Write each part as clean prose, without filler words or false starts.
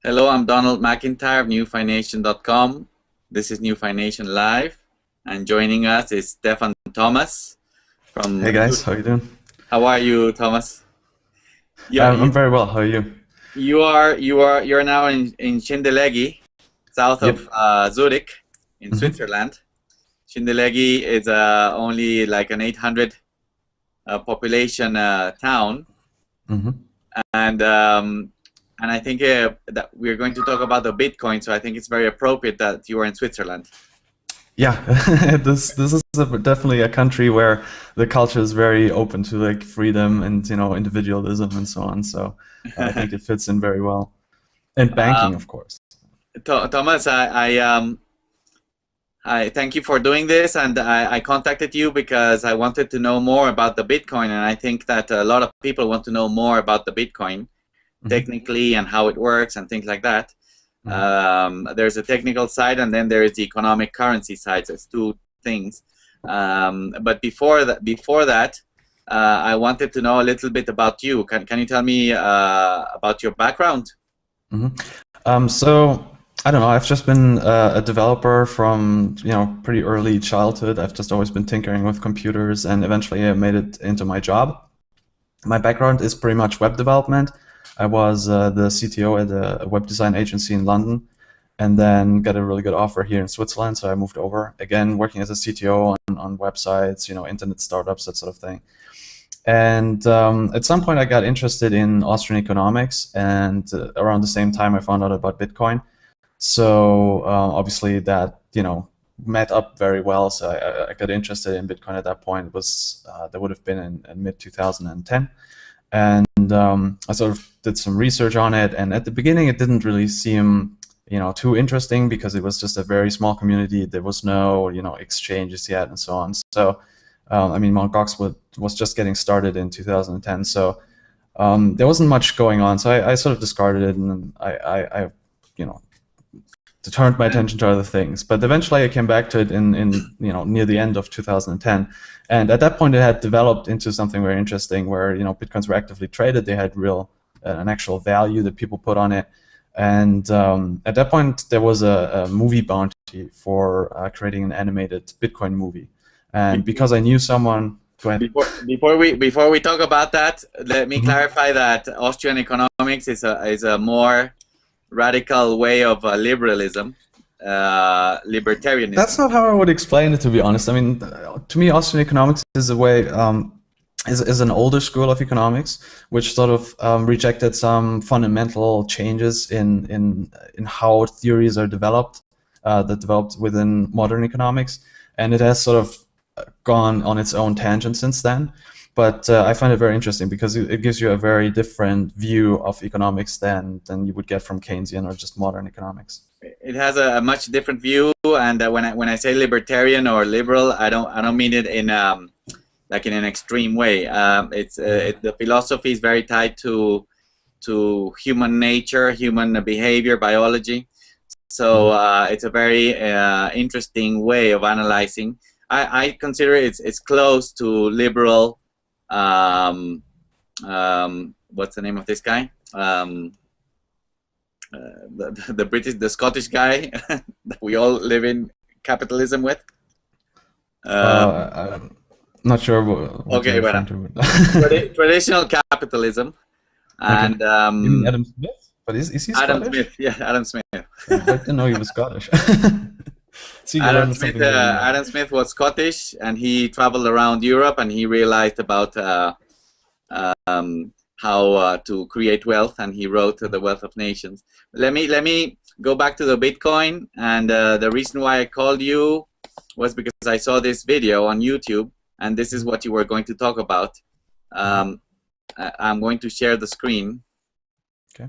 Hello, I'm Donald McIntyre of Newfination.com. This is Newfination Live, and joining us is Stefan Thomas from. Hey guys, how you doing? How are you, Thomas? Yeah, I'm very well. How are you? you're now in Schindellegi, south Yep. of Zurich, in hmm Switzerland. Schindellegi is only like an 800 population town, hmm and I think that we're going to talk about the Bitcoin. So I think it's very appropriate that you are in Switzerland. Yeah, this is definitely a country where the culture is very open to like freedom and individualism and so on. So I think it fits in very well. And Uh, banking, of course. Thomas, I thank you for doing this, and I contacted you because I wanted to know more about the Bitcoin, and I think that a lot of people want to know more about the Bitcoin technically and how it works and things like that. There's a technical side, and then there is the economic currency side. So it's two things. But before that, I wanted to know a little bit about you. Can you tell me about your background? So I don't know. I've just been a developer from pretty early childhood. I've just always been tinkering with computers, and eventually I made it into my job. My background is pretty much web development. I was the CTO at a web design agency in London, and then got a really good offer here in Switzerland, so I moved over. Again, working as a CTO on websites, internet startups, that sort of thing. And at some point, I got interested in Austrian economics, and around the same time, I found out about Bitcoin. So obviously, that met up very well. So I got interested in Bitcoin at that point. It was that would have been in mid 2010, and I sort of did some research on it. And at the beginning, it didn't really seem too interesting because it was just a very small community. There was no exchanges yet and so on. So I mean, Mt. Gox was just getting started in 2010, so there wasn't much going on. So I sort of discarded it, and I turned my attention to other things. But eventually, I came back to it in near the end of 2010, and at that point, it had developed into something very interesting, where bitcoins were actively traded. They had an actual value that people put on it. And at that point, there was a movie bounty for creating an animated Bitcoin movie. And because I knew someone, go ahead. Before we talk about that, let me clarify that Austrian economics is a more radical way of liberalism, libertarianism. That's not how I would explain it, to be honest. I mean, to me, Austrian economics is a way is an older school of economics, which sort of rejected some fundamental changes in how theories are developed, that developed within modern economics, and it has sort of gone on its own tangent since then. But I find it very interesting because it gives you a very different view of economics than you would get from Keynesian or just modern economics. It has a much different view, and when I say libertarian or liberal, I don't mean it in like in an extreme way. The philosophy is very tied to human nature, human behavior, biology. So it's a very interesting way of analyzing. I consider it's close to liberal. What's the name of this guy? The Scottish guy that we all live in capitalism with. I'm not sure what Okay, you're well, referring to. traditional capitalism, and You mean Adam Smith? But is he Scottish? Adam Smith, yeah, Adam Smith. I didn't know he was Scottish. See, Adam Smith was Scottish, and he traveled around Europe, and he realized about how to create wealth, and he wrote The Wealth of Nations. Let me go back to the Bitcoin, and the reason why I called you was because I saw this video on YouTube, and this is what you were going to talk about. I'm going to share the screen. Okay.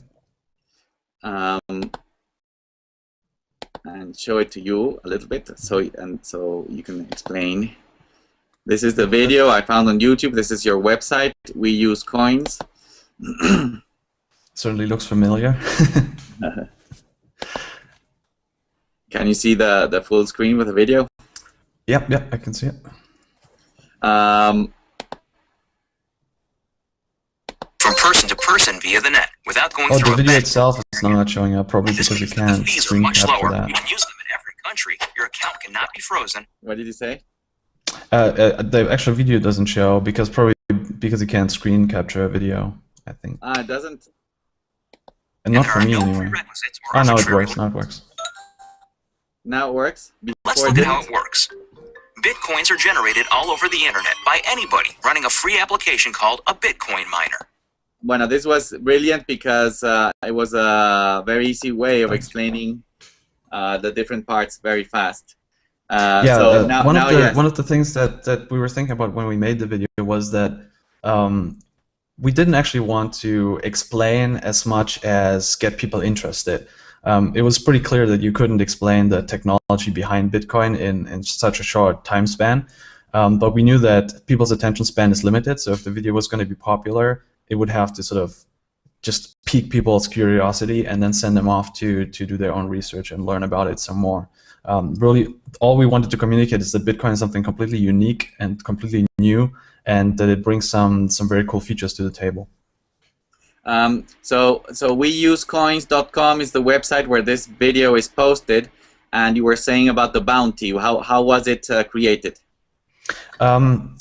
And show it to you a little bit, so you can explain. This is the video I found on YouTube. This is your website. We use coins. Certainly looks familiar. Can you see the full screen with the video? Yep, I can see it. from person to person via the net without going Oh, through the a video bank. itself is not showing up, probably This because you means that the can't fees are screen much capture lower. that. You can use them in every country. Your account cannot be frozen. What did you say? The actual video doesn't show because probably because you can't screen capture a video, I think. It doesn't. And not there for are me no anyway. prerequisites or Oh, now it arbitrary works. Now it works. Now it works. Let's Before look it at how didn't? it works. Bitcoins are generated all over the internet by anybody running a free application called a Bitcoin miner. Bueno, this was brilliant because it was a very easy way of explaining the different parts very fast. So now, yes. one of the things that we were thinking about when we made the video was that we didn't actually want to explain as much as get people interested. It was pretty clear that you couldn't explain the technology behind Bitcoin in such a short time span. But we knew that people's attention span is limited, so if the video was going to be popular, it would have to sort of just pique people's curiosity and then send them off to do their own research and learn about it some more. Really, all we wanted to communicate is that Bitcoin is something completely unique and completely new, and that it brings some very cool features to the table. So we use coins.com is the website where this video is posted, and you were saying about the bounty. How was it created?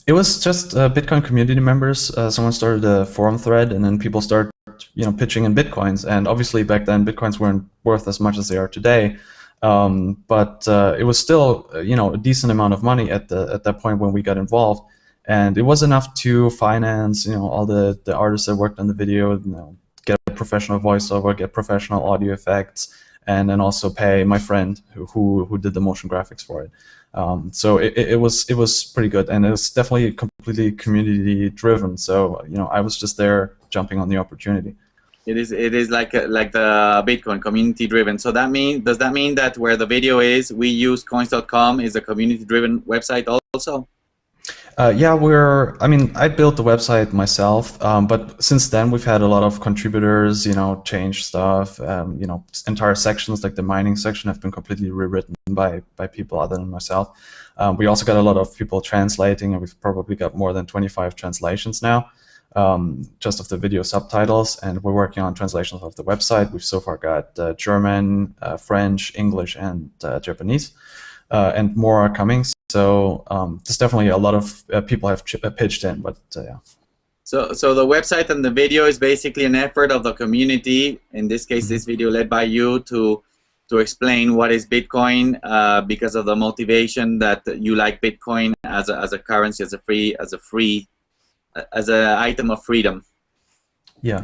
It was just Bitcoin community members. Someone started a forum thread, and then people started, pitching in Bitcoins. And obviously back then Bitcoins weren't worth as much as they are today, but it was still, a decent amount of money at that point when we got involved. And it was enough to finance, all the artists that worked on the video, get a professional voiceover, get professional audio effects, and then also pay my friend who did the motion graphics for it. So it was pretty good, and it was definitely completely community driven. So I was just there jumping on the opportunity. It is like the Bitcoin community driven. So does that mean that where the video is, we use coins.com is a community driven website also? Yeah, I built the website myself, but since then we've had a lot of contributors, change stuff. Entire sections like the mining section have been completely rewritten by people other than myself. We also got a lot of people translating, and we've probably got more than 25 translations now, just of the video subtitles, and we're working on translations of the website. We've so far got German, French, English, and Japanese, and more are coming. So there's definitely a lot of people have pitched in, but yeah. So the website and the video is basically an effort of the community. In this case, this video led by you to explain what is Bitcoin because of the motivation that you like Bitcoin as a currency, as an item of freedom. Yeah.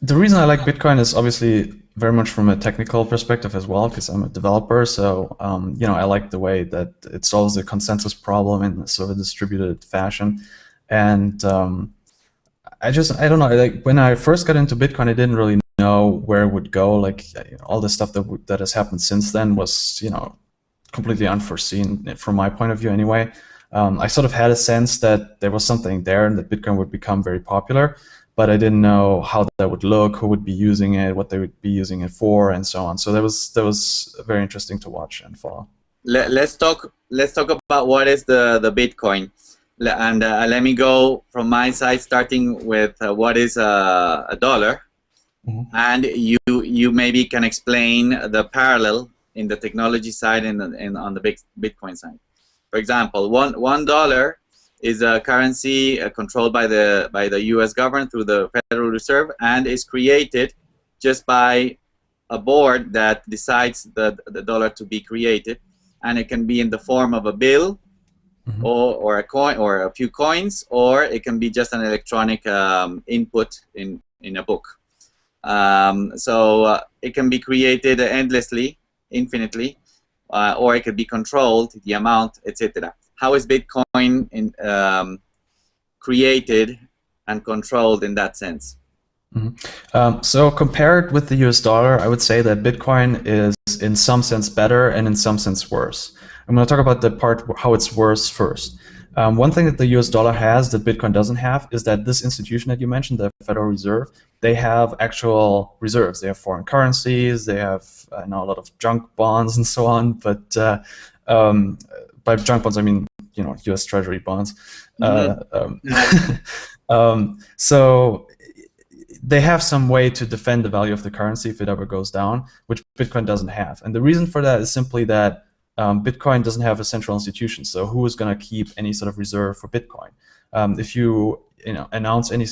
The reason I like Bitcoin is obviously very much from a technical perspective as well, because I'm a developer. So I like the way that it solves the consensus problem in sort of a distributed fashion. And I don't know. Like when I first got into Bitcoin, I didn't really know where it would go. Like all the stuff that has happened since then was completely unforeseen from my point of view. Anyway, I sort of had a sense that there was something there and that Bitcoin would become very popular, but I didn't know how that would look, who would be using it, what they would be using it for, and so on. So that was very interesting to watch and follow. Let's talk about what is the Bitcoin, and let me go from my side, starting with what is a dollar, and you maybe can explain the parallel in the technology side and on the Bitcoin side. For example, $1 is a currency controlled by the U.S. government through the Federal Reserve, and is created just by a board that decides the dollar to be created, and it can be in the form of a bill, or a coin, or a few coins, or it can be just an electronic input in a book. So it can be created endlessly, infinitely, or it could be controlled, the amount, etc. How is Bitcoin created and controlled in that sense? So compared with the US dollar, I would say that Bitcoin is in some sense better and in some sense worse. I'm going to talk about the part how it's worse first. One thing that the US dollar has that Bitcoin doesn't have is that this institution that you mentioned, the Federal Reserve, they have actual reserves. They have foreign currencies, they have a lot of junk bonds and so on, but by junk bonds I mean US Treasury bonds. So they have some way to defend the value of the currency if it ever goes down, which Bitcoin doesn't have. And the reason for that is simply that Bitcoin doesn't have a central institution. So who is going to keep any sort of reserve for Bitcoin? If you announce any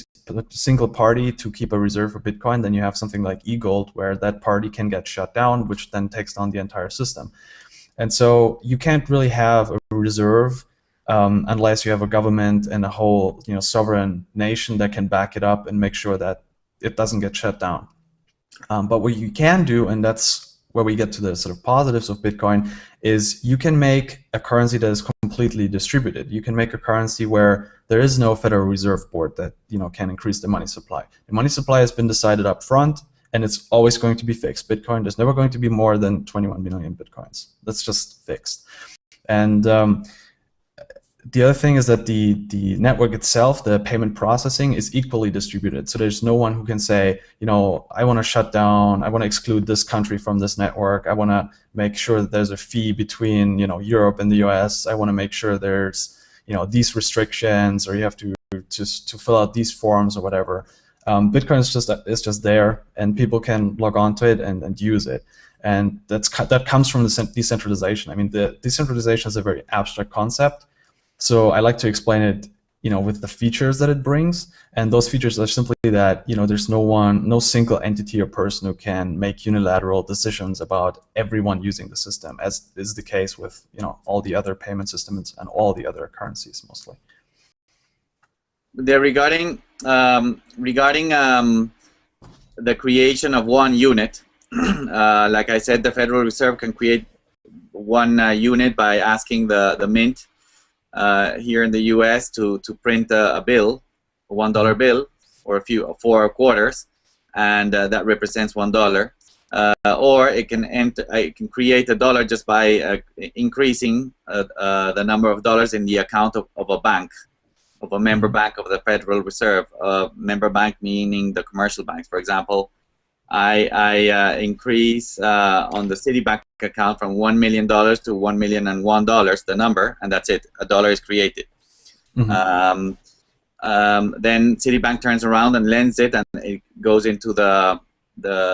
single party to keep a reserve for Bitcoin, then you have something like eGold, where that party can get shut down, which then takes down the entire system. And so you can't really have a reserve unless you have a government and a whole sovereign nation that can back it up and make sure that it doesn't get shut down. But what you can do, and that's where we get to the sort of positives of Bitcoin, is you can make a currency that is completely distributed. You can make a currency where there is no Federal Reserve Board that can increase the money supply. The money supply has been decided up front, and it's always going to be fixed. Bitcoin, there's never going to be more than 21 million Bitcoins. That's just fixed. And the other thing is that the network itself, the payment processing, is equally distributed. So there's no one who can say, I want to shut down, I want to exclude this country from this network, I want to make sure that there's a fee between Europe and the US, I want to make sure there's these restrictions, or you have to fill out these forms or whatever. Bitcoin is just there, and people can log on to it and use it. And that comes from the decentralization. I mean, the decentralization is a very abstract concept. So I like to explain it, with the features that it brings, and those features are simply that, there's no single entity or person who can make unilateral decisions about everyone using the system, as is the case with, all the other payment systems and all the other currencies mostly. Regarding the creation of one unit, like I said, the Federal Reserve can create one unit by asking the mint here in the U.S. to print a bill, a $1 bill, or 4 quarters, and that represents $1. Or it can create a dollar just by increasing the number of dollars in the account of a bank, of a member bank of the Federal Reserve. Member bank meaning the commercial banks. For example, I increase on the Citibank account from $1 million to $1,001,001, the number, and that's it. A dollar is created. Then Citibank turns around and lends it, and it goes into the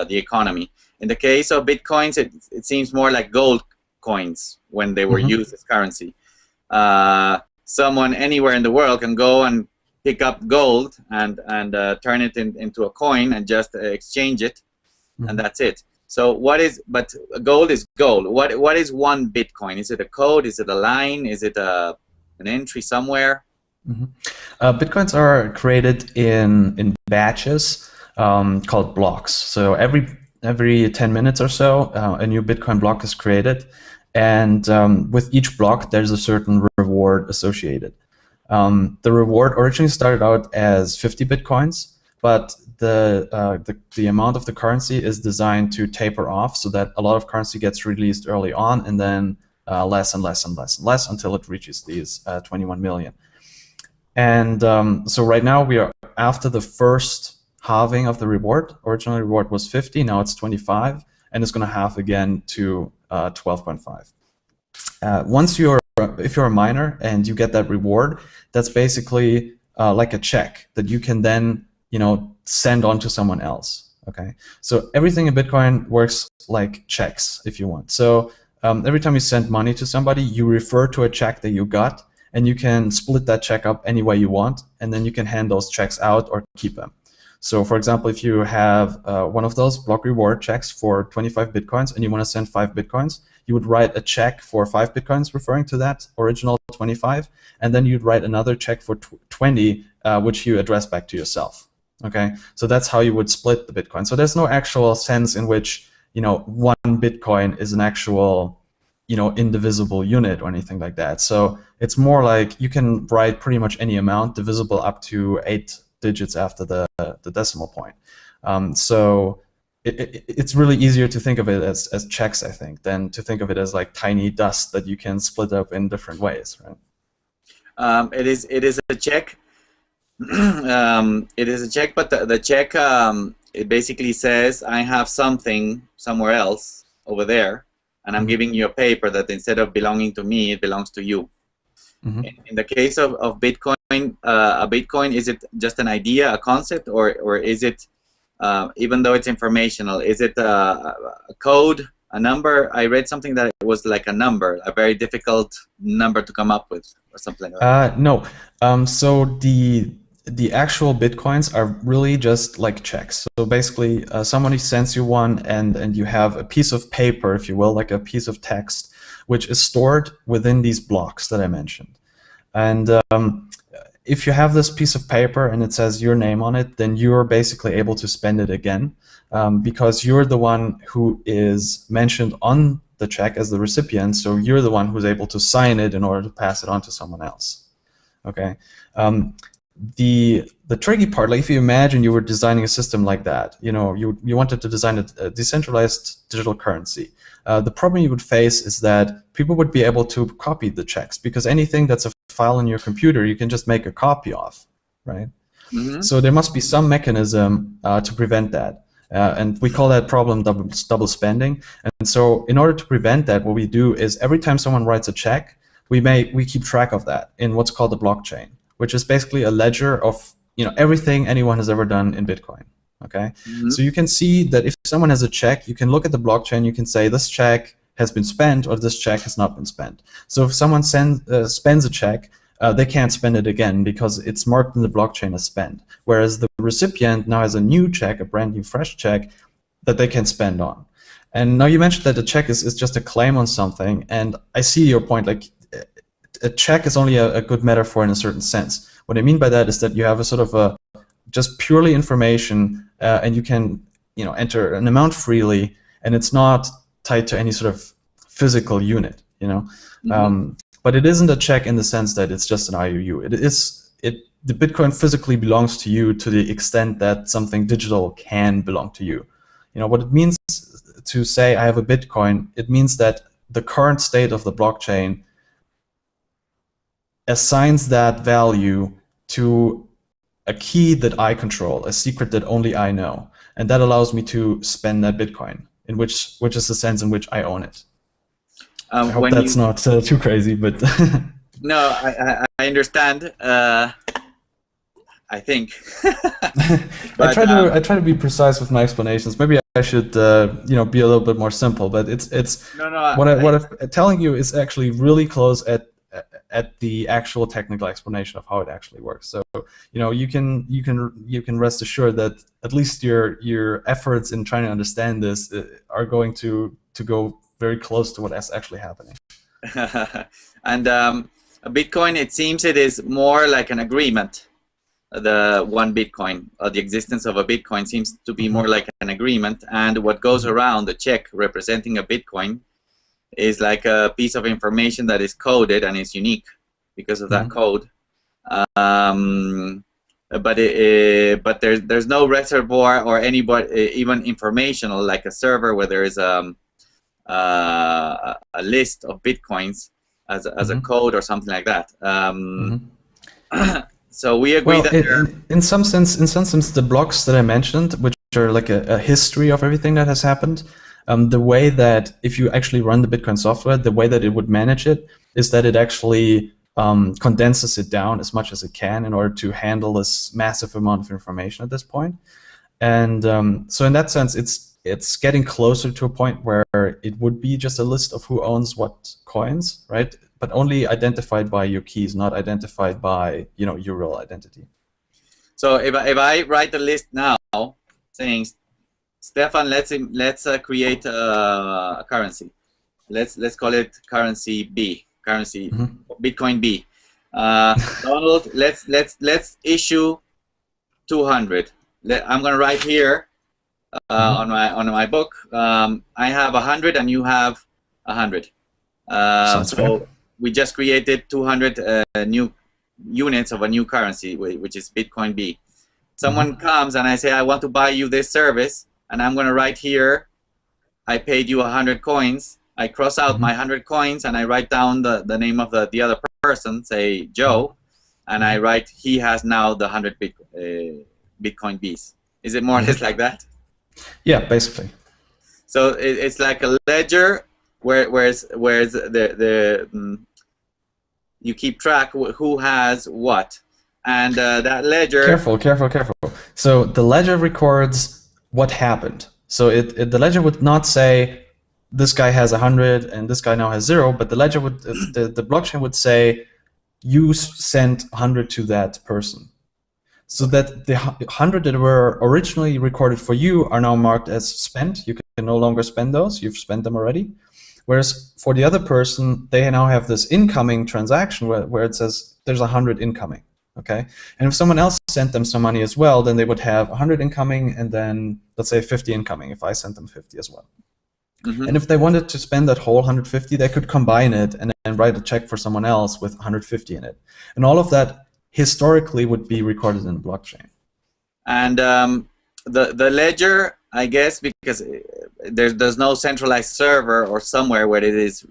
economy. In the case of Bitcoins, it seems more like gold coins when they were used as currency. Someone anywhere in the world can go and pick up gold and turn it into a coin and just exchange it, and that's it. So but gold is gold. What is one Bitcoin? Is it a code? Is it a line? Is it an entry somewhere? Bitcoins are created in batches called blocks. So every 10 minutes or so, a new Bitcoin block is created, and with each block there's a certain reward associated. The reward originally started out as 50 Bitcoins, but the amount of the currency is designed to taper off so that a lot of currency gets released early on, and then less and less and less and less until it reaches these 21 million. And so right now we are after the first halving of the reward. Original reward was 50, now it's 25, and it's going to halve again to 12.5. If you're a miner and you get that reward, that's basically like a check that you can then send on to someone else. Okay, so everything in Bitcoin works like checks, if you want. So every time you send money to somebody, you refer to a check that you got, and you can split that check up any way you want, and then you can hand those checks out or keep them. So for example, if you have one of those block reward checks for 25 Bitcoins and you want to send 5 Bitcoins, you would write a check for 5 Bitcoins referring to that original 25, and then you'd write another check for 20, which you address back to yourself. Okay, so that's how you would split the Bitcoin. So there's no actual sense in which one Bitcoin is an actual indivisible unit or anything like that. So it's more like you can write pretty much any amount divisible up to 8 digits after the decimal point. So it's really easier to think of it as checks, I think, than to think of it as like tiny dust that you can split up in different ways, right? It is a check. It is a check, but the check it basically says I have something somewhere else over there, and I'm giving you a paper that instead of belonging to me, it belongs to you. In the case of Bitcoin, a Bitcoin? Is it just an idea, a concept, or is it, even though it's informational, is it a code, a number? I read something that it was like a number, a very difficult number to come up with, or something like that. No. So the actual Bitcoins are really just like checks. So basically, somebody sends you one, and you have a piece of paper, if you will, like a piece of text, which is stored within these blocks that I mentioned. And if you have this piece of paper and it says your name on it, then you're basically able to spend it again, because you're the one who is mentioned on the check as the recipient, so you're the one who's able to sign it in order to pass it on to someone else. Okay. The tricky part, like if you imagine you were designing a system like that, you wanted to design a decentralized digital currency. The problem you would face is that people would be able to copy the checks, because anything that's a file in your computer you can just make a copy of, right? Mm-hmm. So there must be some mechanism to prevent that, and we call that problem double spending. And so in order to prevent that, what we do is every time someone writes a check, we keep track of that in what's called the blockchain, which is basically a ledger of everything anyone has ever done in Bitcoin. Okay, Mm-hmm. so you can see that if someone has a check, you can look at the blockchain, you can say this check has been spent or this check has not been spent. So if someone spends a check, they can't spend it again because it's marked in the blockchain as spent. Whereas the recipient now has a new check, a brand new fresh check that they can spend on. And now you mentioned that the check is just a claim on something, and I see your point. Like a check is only a good metaphor in a certain sense. What I mean by that is that you have a sort of a just purely information, and you can enter an amount freely, and it's not tied to any sort of physical unit. Mm-hmm. But it isn't a check in the sense that it's just an IOU. The Bitcoin physically belongs to you to the extent that something digital can belong to you. What it means to say I have a Bitcoin, it means that the current state of the blockchain assigns that value to a key that I control, a secret that only I know, and that allows me to spend that Bitcoin, which is the sense in which I own it. I hope that's not too crazy, but no, I understand. I think. But, I try to be precise with my explanations. Maybe I should be a little bit more simple. But it's no. What I'm telling you is actually really close at the actual technical explanation of how it actually works. So you can rest assured that at least your efforts in trying to understand this are going to go very close to what is actually happening. And a Bitcoin, it seems it is more like an agreement. The one Bitcoin, or the existence of a Bitcoin, seems to be more like an agreement, and what goes around the check representing a Bitcoin is like a piece of information that is coded and is unique because of that code. But there's no reservoir or anybody, even informational, like a server where there is a list of Bitcoins as a code or something like that. So we agree that in some sense, the blocks that I mentioned, which are like a history of everything that has happened, the way that if you actually run the Bitcoin software, the way that it would manage it is that it actually condenses it down as much as it can in order to handle this massive amount of information at this point. And so in that sense, it's getting closer to a point where it would be just a list of who owns what coins, right? But only identified by your keys, not identified by your real identity. So if I write a list now saying, Stefan, let's create a currency. Let's call it currency B, Bitcoin B. Donald, let's issue 200. I'm gonna write here on my book. I have 100 and you have 100. So fair. We just created 200 new units of a new currency, which is Bitcoin B. Someone comes and I say, I want to buy you this service, and I'm going to write here, I paid you 100 coins. I cross out my 100 coins and I write down the name of the other person, say Joe, and I write he has now the 100 Bitcoin Bs. Is it more or less like that? Yeah, basically. So it's like a ledger whereas you keep track who has what. and that ledger. Careful, careful, careful. So the ledger records what happened. So the ledger would not say this guy has 100 and this guy now has 0, but the ledger would the blockchain would say you sent 100 to that person. So that the 100 that were originally recorded for you are now marked as spent. You can no longer spend those. You've spent them already. Whereas for the other person, they now have this incoming transaction where it says there's 100 incoming. Okay, and if someone else sent them some money as well, then they would have 100 incoming and then let's say 50 incoming if I sent them 50 as well. Mm-hmm. And if they wanted to spend that whole 150, they could combine it and then write a check for someone else with 150 in it. And all of that historically would be recorded in the blockchain. And the ledger, I guess, because there's no centralized server or somewhere where it is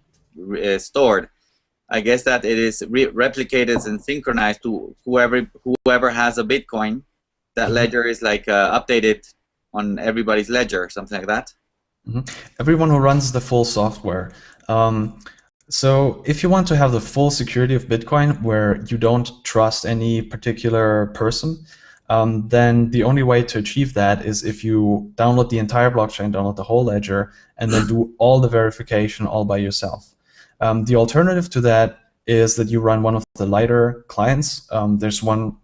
stored. I guess that it is replicated and synchronized to whoever has a Bitcoin. That ledger is like updated on everybody's ledger, something like that. Mm-hmm. Everyone who runs the full software. So if you want to have the full security of Bitcoin, where you don't trust any particular person, then the only way to achieve that is if you download the entire blockchain, download the whole ledger, and then do all the verification all by yourself. The alternative to that is that you run one of the lighter clients. There's one,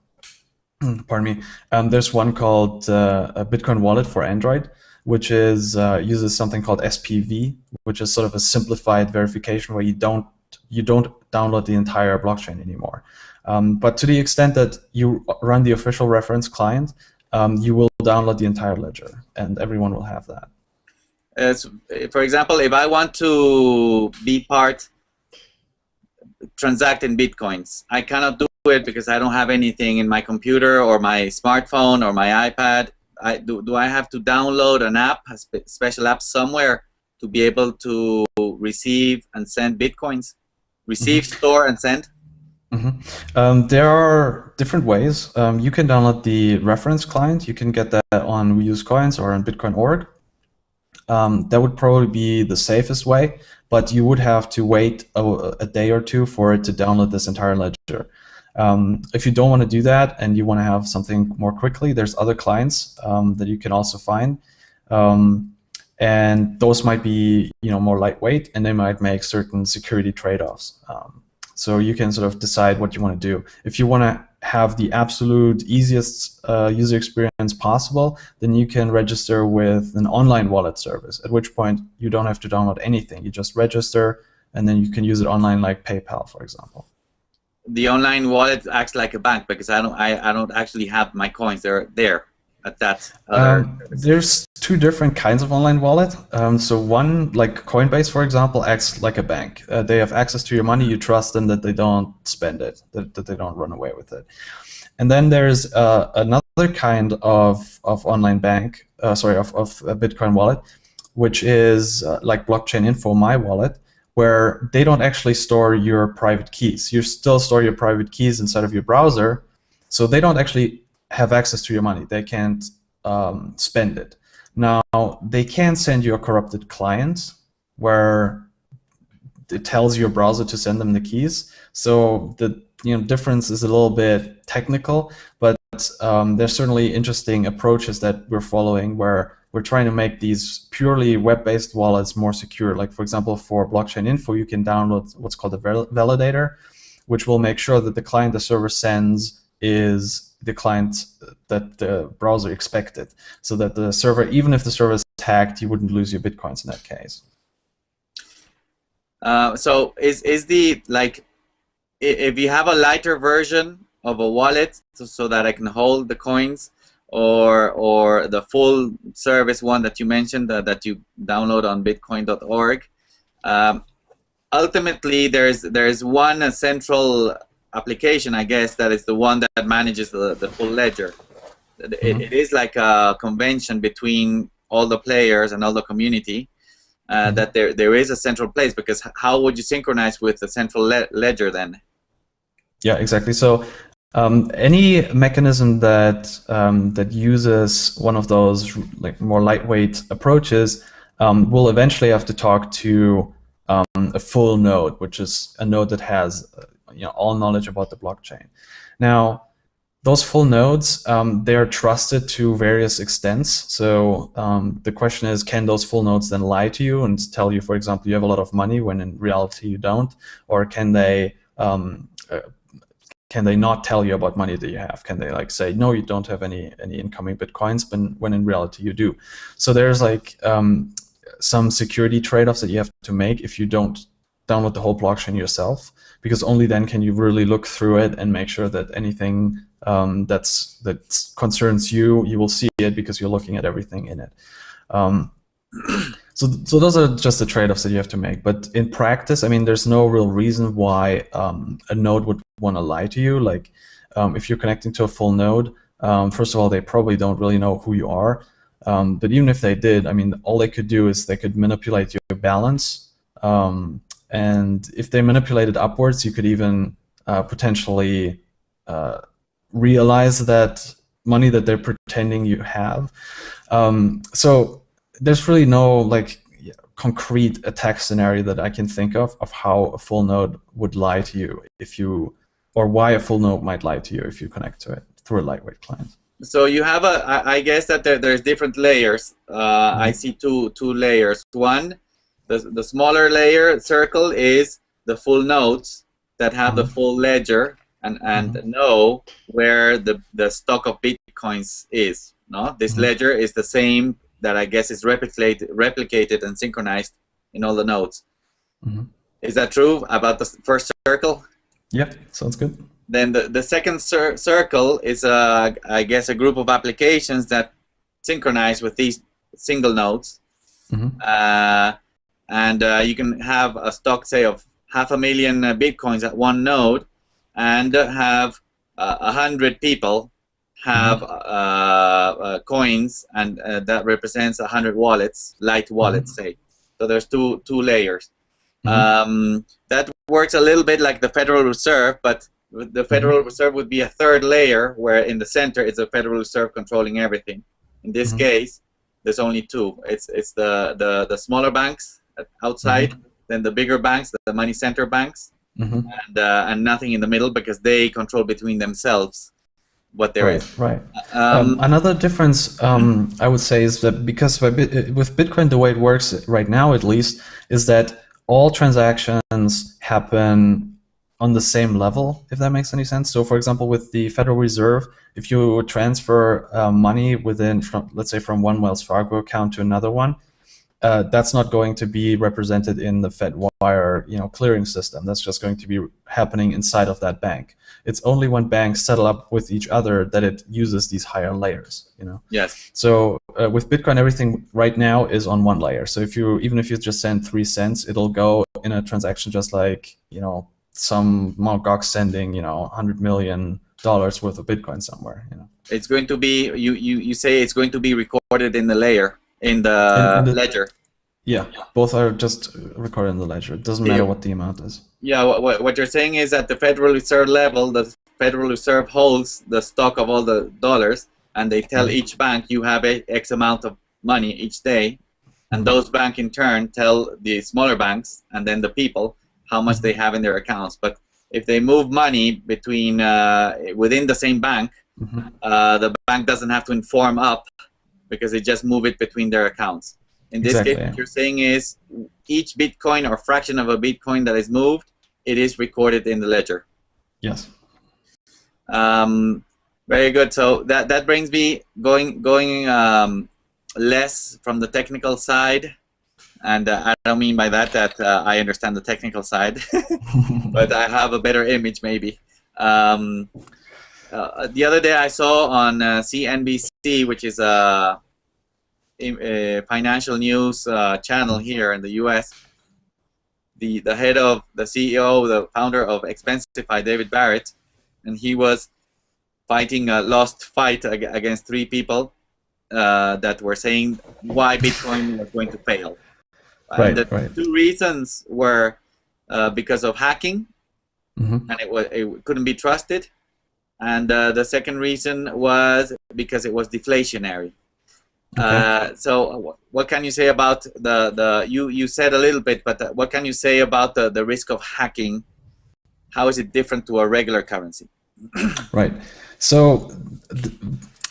pardon me. There's one called a Bitcoin Wallet for Android, which is uses something called SPV, which is sort of a simplified verification where you don't download the entire blockchain anymore. But to the extent that you run the official reference client, you will download the entire ledger, and everyone will have that. For example, if I want to be transact in Bitcoins, I cannot do it because I don't have anything in my computer or my smartphone or my iPad. Do I have to download an app, a special app somewhere to be able to receive and send Bitcoins? Receive, store, and send? There are different ways. You can download the reference client. You can get that on We Use Coins or on Bitcoin.org. That would probably be the safest way, but you would have to wait a day or two for it to download this entire ledger. If you don't want to do that and you want to have something more quickly, there's other clients that you can also find, and those might be more lightweight, and they might make certain security trade-offs. So you can sort of decide what you want to do. If you want to have the absolute easiest user experience possible, then you can register with an online wallet service, at which point you don't have to download anything. You just register, and then you can use it online, like PayPal, for example. The online wallet acts like a bank because I don't actually have my coins. They're there at that. There's two different kinds of online wallet. So one, like Coinbase, for example, acts like a bank. They have access to your money. You trust them that they don't spend it, that they don't run away with it. And then there's another kind of online bank, of a Bitcoin wallet, which is like Blockchain Info, my wallet, where they don't actually store your private keys. You still store your private keys inside of your browser, so they don't actually have access to your money. They can't spend it. Now, they can send you a corrupted client where it tells your browser to send them the keys. So the difference is a little bit technical, but there's certainly interesting approaches that we're following where we're trying to make these purely web-based wallets more secure. Like, for example, for Blockchain Info, you can download what's called a validator, which will make sure that the client the server sends is the client that the browser expected, so that the server, even if the server is hacked, you wouldn't lose your Bitcoins in that case. So is the, like, if you have a lighter version of a wallet so that I can hold the coins, or the full service one that you mentioned that you download on Bitcoin.org, ultimately there's one central application, I guess, that is the one that manages the full ledger. It is like a convention between all the players and all the community, that there is a central place, because how would you synchronize with the central ledger then? Yeah, exactly. So any mechanism that that uses one of those like more lightweight approaches will eventually have to talk to a full node, which is a node that has all knowledge about the blockchain. Now, those full nodes, they are trusted to various extents. So the question is, can those full nodes then lie to you and tell you, for example, you have a lot of money when in reality you don't? Or can they not tell you about money that you have? Can they like say, no, you don't have any incoming Bitcoins, but when in reality you do? So there's like some security trade-offs that you have to make if you don't download the whole blockchain yourself, because only then can you really look through it and make sure that anything that concerns you, you will see it because you're looking at everything in it. So those are just the trade-offs that you have to make. But in practice, I mean, there's no real reason why a node would want to lie to you. Like if you're connecting to a full node, first of all, they probably don't really know who you are. But even if they did, I mean, all they could do is they could manipulate your balance. And if they manipulate it upwards, you could even potentially realize that money that they're pretending you have. So there's really no like concrete attack scenario that I can think of how a full node would lie to you if you, or why a full node might lie to you if you connect to it through a lightweight client. So you have I guess that there's different layers. I see two layers. One, the smaller layer circle is the full nodes that have the full ledger and know where the stock of Bitcoins is. No, this ledger is the same that I guess is replicated and synchronized in all the nodes. Is that true about the first circle? Yeah, sounds good. Then the second circle is, I guess, a group of applications that synchronize with these single nodes. And you can have a stock, say, of 500,000 Bitcoins at one node and have 100 people have coins, and that represents 100 wallets, light wallets, say. So there's two layers. That works a little bit like the Federal Reserve, but the Federal Reserve would be a third layer, where in the center is the Federal Reserve controlling everything. In this case, there's only two. It's the smaller banks outside, then the bigger banks, the money center banks, and nothing in the middle, because they control between themselves what there is. Right. Another difference, I would say, is that because with Bitcoin, the way it works right now, at least, is that all transactions happen on the same level, if that makes any sense. So, for example, with the Federal Reserve, if you transfer money let's say, from one Wells Fargo account to another one, that's not going to be represented in the FedWire, clearing system. That's just going to be happening inside of that bank. It's only when banks settle up with each other that it uses these higher layers. Yes. So with Bitcoin, everything right now is on one layer. So even if you just send 3 cents, it'll go in a transaction just like some Mt. Gox sending $100 million worth of Bitcoin somewhere. It's going to be you say it's going to be recorded in the layer. In the ledger. Yeah, both are just recorded in the ledger. It doesn't matter what the amount is. Yeah, what you're saying is at the Federal Reserve level, the Federal Reserve holds the stock of all the dollars, and they tell each bank you have X amount of money each day, and those banks in turn tell the smaller banks and then the people how much they have in their accounts. But if they move money between within the same bank, the bank doesn't have to inform up, because they just move it between their accounts. In this case, what you're saying is each Bitcoin or fraction of a Bitcoin that is moved, it is recorded in the ledger. Yes. Very good. So that brings me going less from the technical side, and I don't mean by that I understand the technical side, but I have a better image maybe. The other day I saw on CNBC, which is a financial news channel here in the U.S., the head of the CEO, the founder of Expensify, David Barrett, and he was fighting a lost fight against 3 people that were saying why Bitcoin was going to fail. And the 2 reasons were because of hacking, and it couldn't be trusted. And the second reason was because it was deflationary. So what can you say about you said a little bit, but what can you say about the risk of hacking? How is it different to a regular currency? Right. So, th-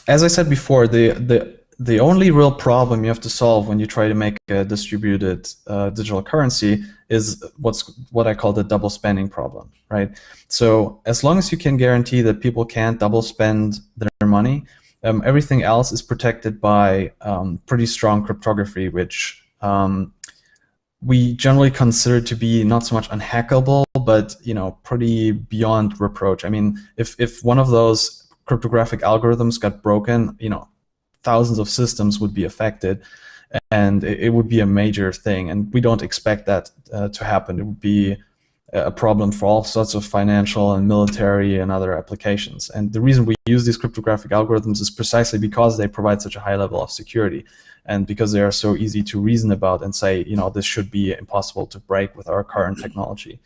as I said before, the only real problem you have to solve when you try to make a distributed digital currency is what I call the double spending problem, right? So as long as you can guarantee that people can't double spend their money, everything else is protected by pretty strong cryptography, which we generally consider to be not so much unhackable, but pretty beyond reproach. I mean, if one of those cryptographic algorithms got broken, thousands of systems would be affected, and it would be a major thing. And we don't expect that to happen. It would be a problem for all sorts of financial and military and other applications. And the reason we use these cryptographic algorithms is precisely because they provide such a high level of security, and because they are so easy to reason about and say, this should be impossible to break with our current technology.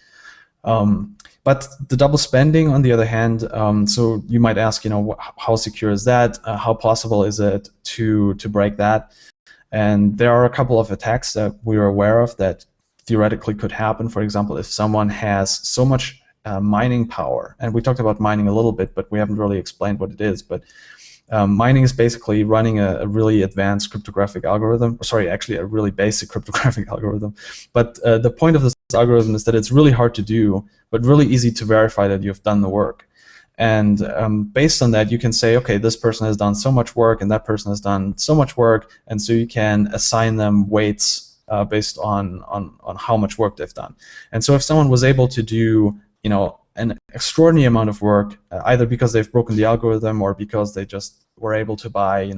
But the double spending, on the other hand, so you might ask, how secure is that? How possible is it to break that? And there are a couple of attacks that we are aware of that theoretically could happen. For example, if someone has so much mining power, and we talked about mining a little bit, but we haven't really explained what it is. But mining is basically running a really advanced cryptographic algorithm. Sorry, actually a really basic cryptographic algorithm. But the point of this algorithm is that it's really hard to do, but really easy to verify that you've done the work. And based on that, you can say, okay, this person has done so much work, and that person has done so much work, and so you can assign them weights based on how much work they've done. And so if someone was able to do, an extraordinary amount of work, either because they've broken the algorithm or because they just were able to buy,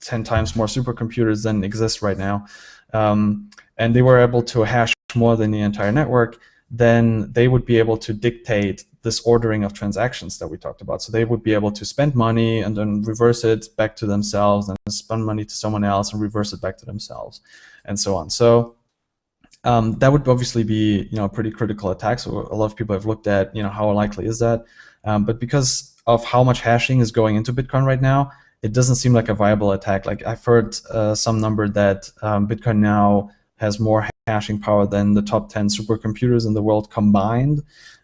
10 times more supercomputers than exist right now, and they were able to hash more than the entire network, then they would be able to dictate this ordering of transactions that we talked about. So they would be able to spend money and then reverse it back to themselves, and spend money to someone else and reverse it back to themselves, and so on. So that would obviously be a pretty critical attack. So a lot of people have looked at how likely is that, but because of how much hashing is going into Bitcoin right now, it doesn't seem like a viable attack. Like I've heard some number that Bitcoin now has more hashing power than the top 10 supercomputers in the world combined.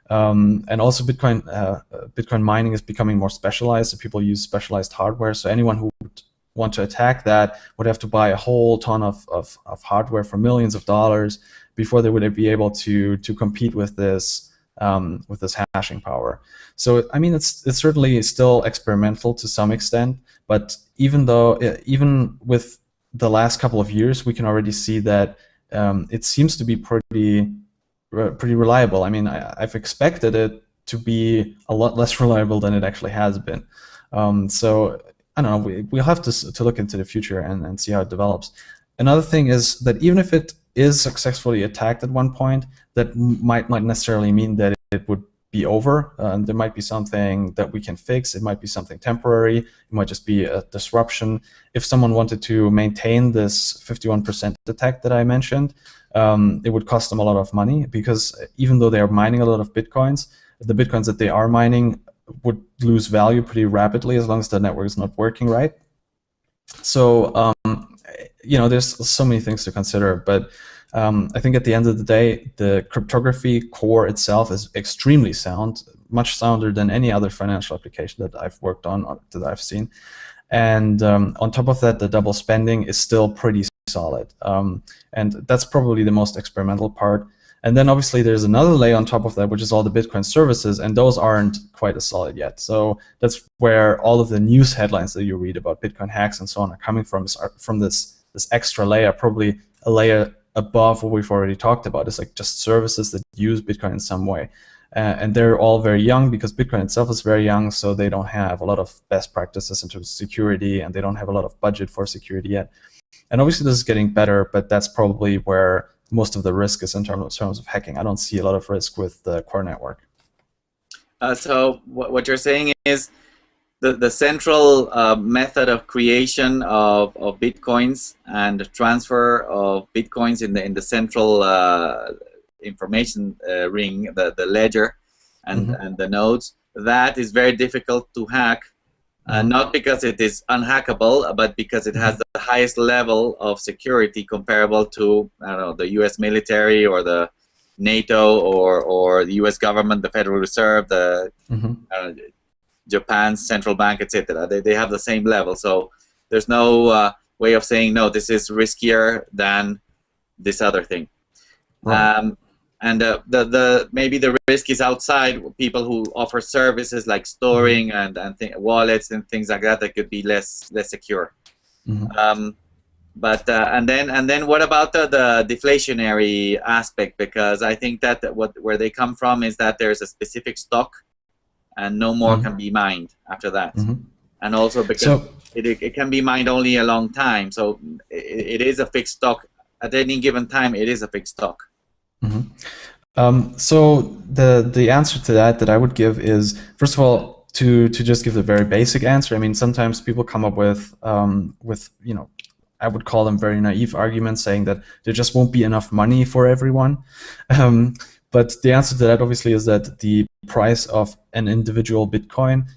And also Bitcoin mining is becoming more specialized, so people use specialized hardware. So anyone who would want to attack that would have to buy a whole ton of hardware for millions of dollars before they would be able to compete with this hashing power. So I mean, it's certainly still experimental to some extent, but even with the last couple of years, we can already see that it seems to be pretty reliable. I mean, I've expected it to be a lot less reliable than it actually has been. So I don't know. We'll have to look into the future and see how it develops. Another thing is that even if it is successfully attacked at one point, that might not necessarily mean that it would be over. There might be something that we can fix. It might be something temporary. It might just be a disruption. If someone wanted to maintain this 51% attack that I mentioned, it would cost them a lot of money, because even though they are mining a lot of Bitcoins, the Bitcoins that they are mining would lose value pretty rapidly as long as the network is not working right. So there's so many things to consider, but I think at the end of the day, the cryptography core itself is extremely sound, much sounder than any other financial application that I've worked on, that I've seen. And on top of that, the double spending is still pretty solid, and that's probably the most experimental part. And then obviously there's another layer on top of that, which is all the Bitcoin services, and those aren't quite as solid yet. So that's where all of the news headlines that you read about Bitcoin hacks and so on are coming from this extra layer, probably a layer above what we've already talked about. It's like just services that use Bitcoin in some way. And they're all very young, because Bitcoin itself is very young, so they don't have a lot of best practices in terms of security, and they don't have a lot of budget for security yet. And obviously this is getting better, but that's probably where most of the risk is in terms of hacking. I don't see a lot of risk with the core network. So what you're saying is the central method of creation of bitcoins and the transfer of bitcoins in the central information ring, the ledger and the nodes, that is very difficult to hack. Not because it is unhackable, but because it has the highest level of security comparable to, I don't know, the U.S. military or the NATO or the U.S. government, the Federal Reserve, Japan's central bank, etc. They have the same level, so there's no way of saying no, this is riskier than this other thing. Right. And the maybe the risk is outside people who offer services like storing and wallets and things like that that could be less secure. But and then what about the deflationary aspect? Because I think that where they come from is that there's a specific stock, and no more can be mined after that. And also because it can be mined only a long time, so it is a fixed stock. At any given time, it is a fixed stock. So the answer to that I would give is, first of all, to just give the very basic answer. I mean, sometimes people come up with I would call them very naive arguments, saying that there just won't be enough money for everyone. But the answer to that obviously is that the price of an individual Bitcoin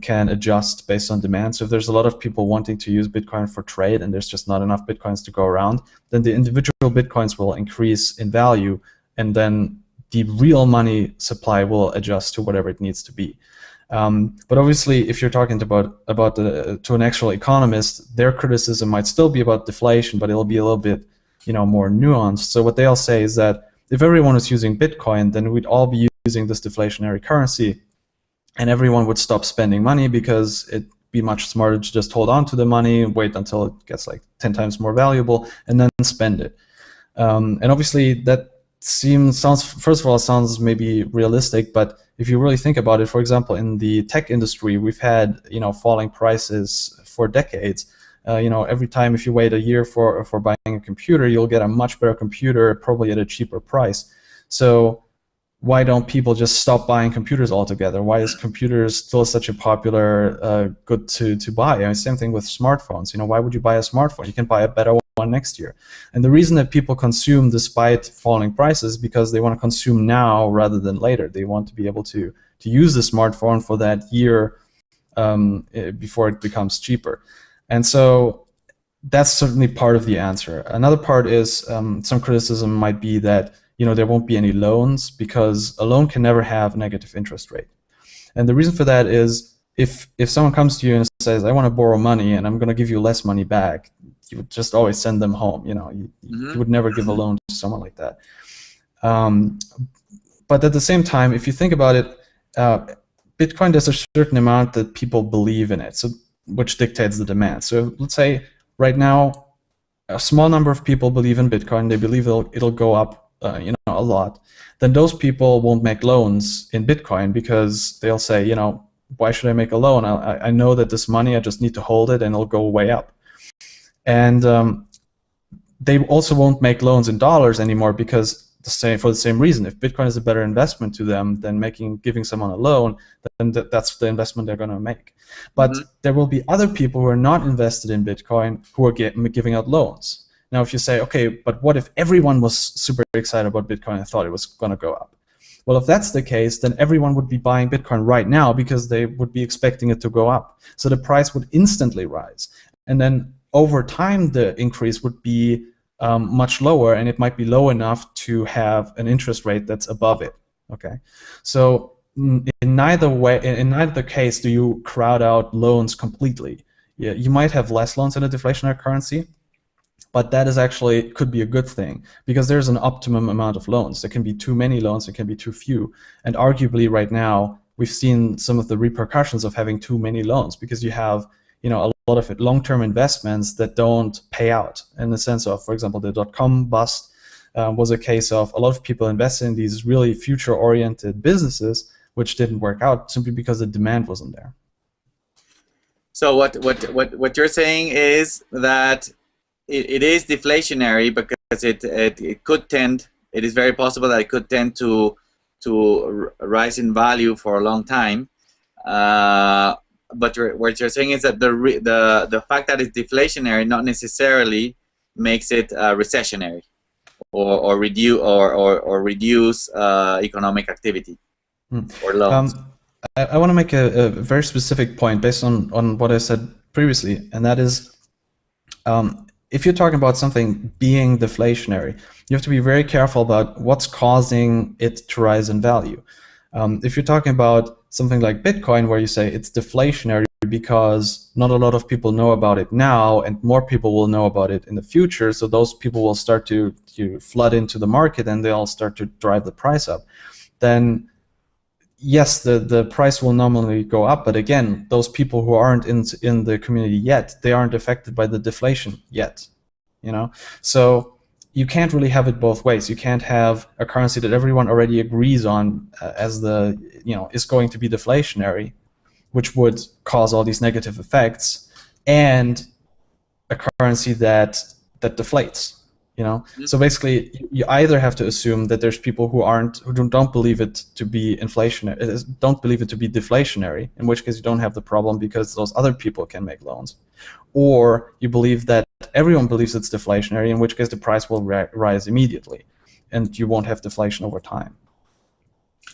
can adjust based on demand. So if there's a lot of people wanting to use Bitcoin for trade and there's just not enough Bitcoins to go around, then the individual Bitcoins will increase in value, and then the real money supply will adjust to whatever it needs to be. But obviously, if you're talking to an actual economist, their criticism might still be about deflation, but it'll be a little bit, more nuanced. So what they'll say is that if everyone was using Bitcoin, then we'd all be using this deflationary currency, and everyone would stop spending money because it'd be much smarter to just hold on to the money, wait until it gets like 10 times more valuable, and then spend it. And obviously, that sounds maybe realistic, but if you really think about it, for example, in the tech industry, we've had falling prices for decades. Every time if you wait a year for buying a computer, you'll get a much better computer, probably at a cheaper price. So why don't people just stop buying computers altogether? Why is computers still such a popular good to buy? I mean, same thing with smartphones. Why would you buy a smartphone? You can buy a better one next year. And the reason that people consume despite falling prices is because they want to consume now rather than later. They want to be able to use the smartphone for that year before it becomes cheaper. And so that's certainly part of the answer. Another part is some criticism might be that there won't be any loans, because a loan can never have a negative interest rate. And the reason for that is if someone comes to you and says, I want to borrow money and I'm going to give you less money back, you would just always send them home. You would never give a loan to someone like that. But at the same time, if you think about it, Bitcoin, there's a certain amount that people believe in it, so which dictates the demand. So let's say right now, a small number of people believe in Bitcoin. They believe it'll go up a lot. Then those people won't make loans in Bitcoin because they'll say, why should I make a loan? I know that this money, I just need to hold it and it'll go way up. And they also won't make loans in dollars anymore because for the same reason. If Bitcoin is a better investment to them than giving someone a loan, then that's the investment they're going to make. But there will be other people who are not invested in Bitcoin who are giving out loans. Now, if you say, okay, but what if everyone was super excited about Bitcoin and thought it was going to go up? Well, if that's the case, then everyone would be buying Bitcoin right now because they would be expecting it to go up. So the price would instantly rise. And then over time, the increase would be much lower, and it might be low enough to have an interest rate that's above it. Okay, so in neither case do you crowd out loans completely. Yeah, you might have less loans in a deflationary currency, but that is actually could be a good thing because there's an optimum amount of loans. There can be too many loans, there can be too few, and arguably right now we've seen some of the repercussions of having too many loans because you have a lot of long-term investments that don't pay out, in the sense of, for example, the .com bust was a case of a lot of people invested in these really future-oriented businesses which didn't work out simply because the demand wasn't there. So what you're saying is that it is deflationary because it could tend. It is very possible that it could tend to rise in value for a long time. But what you're saying is that the fact that it's deflationary not necessarily makes it recessionary or reduce economic activity or loans. I want to make a very specific point based on what I said previously, and that is, if you're talking about something being deflationary, you have to be very careful about what's causing it to rise in value. If you're talking about something like Bitcoin, where you say it's deflationary because not a lot of people know about it now, and more people will know about it in the future, so those people will start to flood into the market, and they'll start to drive the price up, then yes, the price will normally go up. But again, those people who aren't in the community yet, they aren't affected by the deflation yet. So you can't really have it both ways. You can't have a currency that everyone already agrees on as the is going to be deflationary, which would cause all these negative effects, and a currency that deflates. So basically, you either have to assume that there's people who don't believe it to be inflationary, don't believe it to be deflationary, in which case you don't have the problem because those other people can make loans, or you believe that everyone believes it's deflationary, in which case the price will rise immediately, and you won't have deflation over time.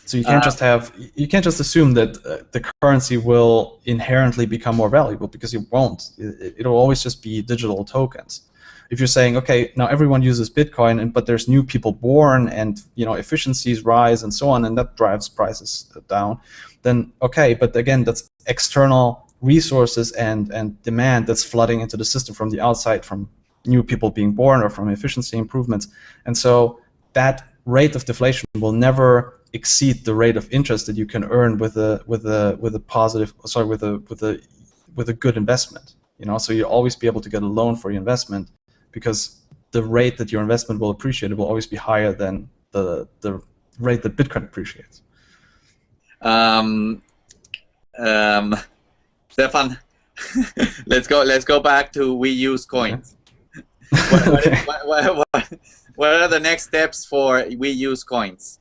So you can't just assume that the currency will inherently become more valuable, because it won't. It'll always just be digital tokens. If you're saying, okay, now everyone uses Bitcoin, but there's new people born, and efficiencies rise and so on, and that drives prices down, then okay, but again, that's external resources and demand that's flooding into the system from the outside, from new people being born or from efficiency improvements, and so that rate of deflation will never exceed the rate of interest that you can earn with a good investment. So you'll always be able to get a loan for your investment, because the rate that your investment will appreciate will always be higher than the rate that Bitcoin appreciates. Stefan, let's go back to we use coins. Okay. What are the next steps for we use coins?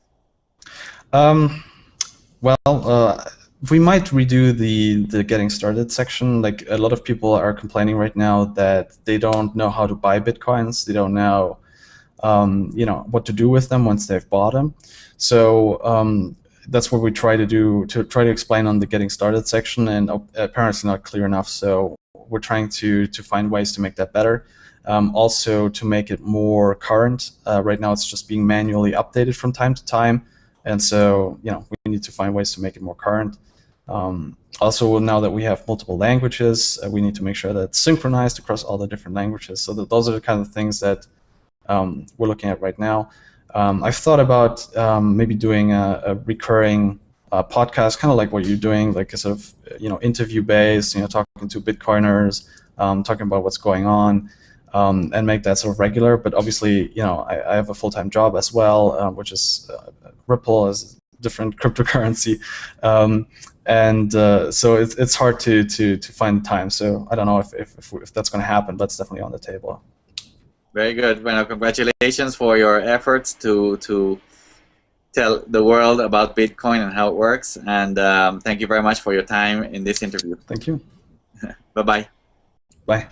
We might redo the getting started section. Like, a lot of people are complaining right now that they don't know how to buy Bitcoins. They don't know, what to do with them once they've bought them. So that's what we try to do, to try to explain on the getting started section, and apparently it's not clear enough. So we're trying to find ways to make that better. Also to make it more current. Right now it's just being manually updated from time to time. And so, we need to find ways to make it more current. Also, now that we have multiple languages, we need to make sure that it's synchronized across all the different languages. So those are the kind of things that we're looking at right now. I've thought about maybe doing a recurring podcast, kind of like what you're doing, like a sort of interview-based, talking to Bitcoiners, talking about what's going on. And make that sort of regular. But obviously, I have a full-time job as well, which is Ripple, is a different cryptocurrency, and so it's hard to find the time. So I don't know if that's going to happen, but it's definitely on the table. Very good. Well, congratulations for your efforts to tell the world about Bitcoin and how it works. And thank you very much for your time in this interview. Thank you. Bye-bye. Bye.